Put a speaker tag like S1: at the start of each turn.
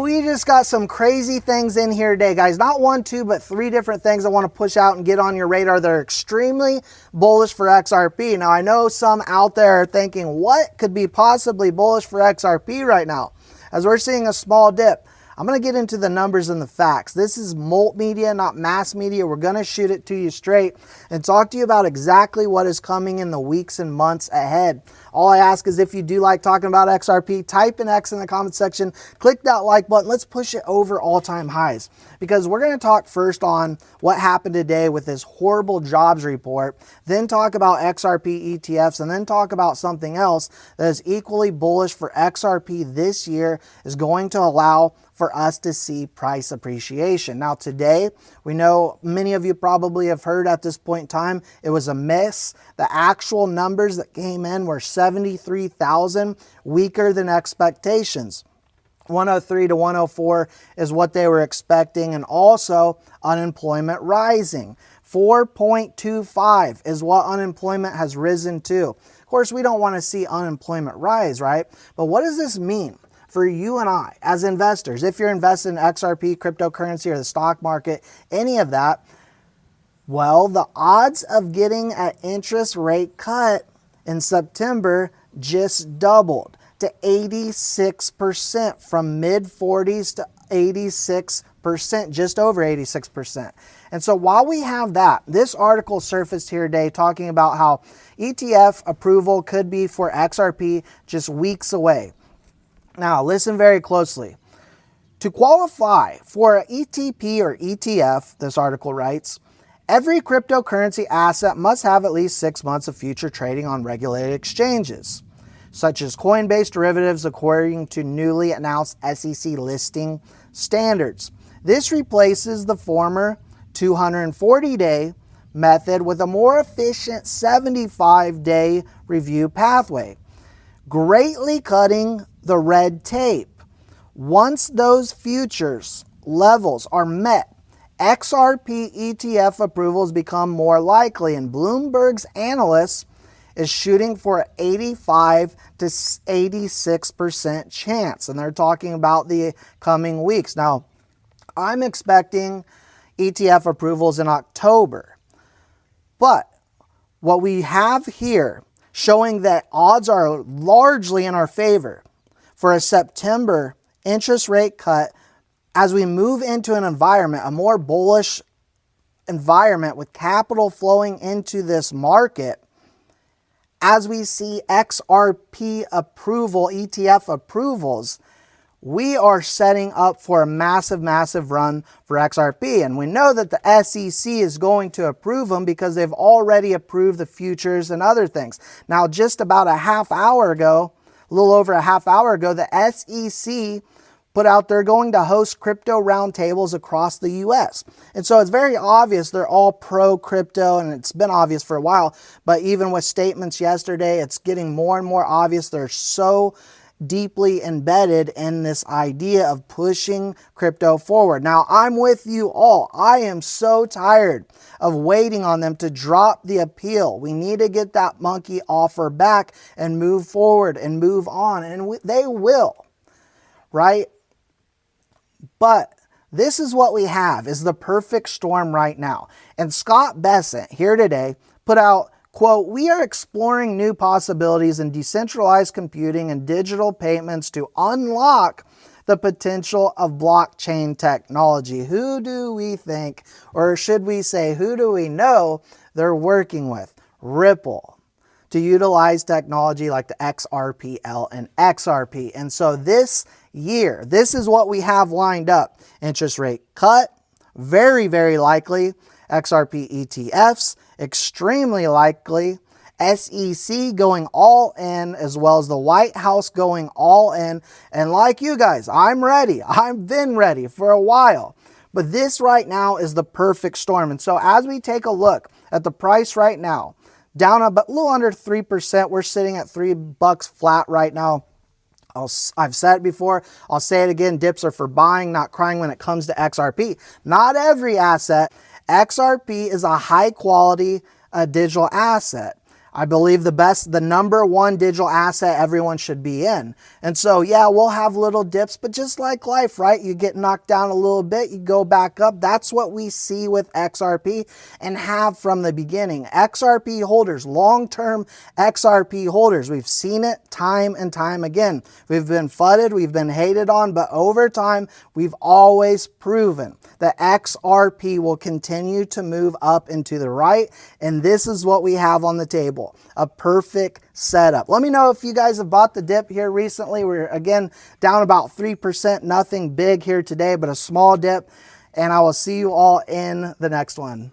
S1: we just got some crazy things in here today, guys. Not one, two, but three different things I want to push out and get on your radar. They're extremely bullish for XRP. Now, I know some out there are thinking, what could be possibly bullish for XRP right now? As we're seeing a small dip. I'm going to get into the numbers and the facts. This is Molt Media, not mass media. We're going to shoot it to you straight and talk to you about exactly what is coming in the weeks and months ahead. All I ask is if you do like talking about XRP, type an X in the comment section, click that like button. Let's push it over all-time highs because we're going to talk first on what happened today with this horrible jobs report, then talk about XRP ETFs, and then talk about something else that is equally bullish for XRP this year is going to allow for us to see price appreciation. Now today, we know many of you probably have heard at this point in time, it was a miss. The actual numbers that came in were 73,000, weaker than expectations. 103 to 104 is what they were expecting, and also unemployment rising. 4.25 is what unemployment has risen to. Of course, we don't want to see unemployment rise, right? But what does this mean for you and I as investors? If you're invested in XRP, cryptocurrency, or the stock market, any of that, well, the odds of getting an interest rate cut in September just doubled to 86%, from mid-40s to 86%, just over 86%. And so while we have that, this article surfaced here today talking about how ETF approval could be for XRP just weeks away. Now, listen very closely. To qualify for an ETP or ETF, this article writes, every cryptocurrency asset must have at least 6 months of future trading on regulated exchanges, such as coin-based derivatives according to newly announced SEC listing standards. This replaces the former 240-day method with a more efficient 75-day review pathway, greatly cutting the red tape. Once those futures levels are met, XRP ETF approvals become more likely, and Bloomberg's analysts is shooting for an 85 to 86% chance, and they're talking about the coming weeks. Now, I'm expecting ETF approvals in October, but what we have here showing that odds are largely in our favor for a September interest rate cut as we move into an environment, a more bullish environment with capital flowing into this market. As we see XRP approval, ETF approvals, we are setting up for a massive, massive run for XRP. And we know that the SEC is going to approve them because they've already approved the futures and other things. Now, just about a little over a half hour ago, the SEC put out they're going to host crypto roundtables across the US. And so it's very obvious they're all pro-crypto, and it's been obvious for a while. But even with statements yesterday, it's getting more and more obvious they're so deeply embedded in this idea of pushing crypto forward. Now, I'm with you all. I am so tired of waiting on them to drop the appeal. We need to get that monkey off our back and move forward and move on. And they will, right? But this is what we have, is the perfect storm right now. And Scott Bessent here today put out, quote, we are exploring new possibilities in decentralized computing and digital payments to unlock the potential of blockchain technology. Who do we think, or should we say, who do we know they're working with? Ripple, to utilize technology like the XRPL and XRP. And so this year, this is what we have lined up. Interest rate cut, very, very likely. XRP ETFs, extremely likely. SEC going all in, as well as the White House going all in. And like you guys, I'm ready. I've been ready for a while. But this right now is the perfect storm. And so as we take a look at the price right now, down a little under 3%, we're sitting at $3 flat right now. I've said it before, I'll say it again, dips are for buying, not crying when it comes to XRP. Not every asset. XRP is a high quality digital asset. I believe the number one digital asset everyone should be in. And so, yeah, we'll have little dips, but just like life, right? You get knocked down a little bit, you go back up. That's what we see with XRP and have from the beginning. XRP holders, long-term XRP holders, we've seen it time and time again. We've been fudded, we've been hated on, but over time, we've always proven that XRP will continue to move up and to the right. And this is what we have on the table. A perfect setup. Let me know if you guys have bought the dip here recently. We're again down about 3%, nothing big here today, but a small dip. And I will see you all in the next one.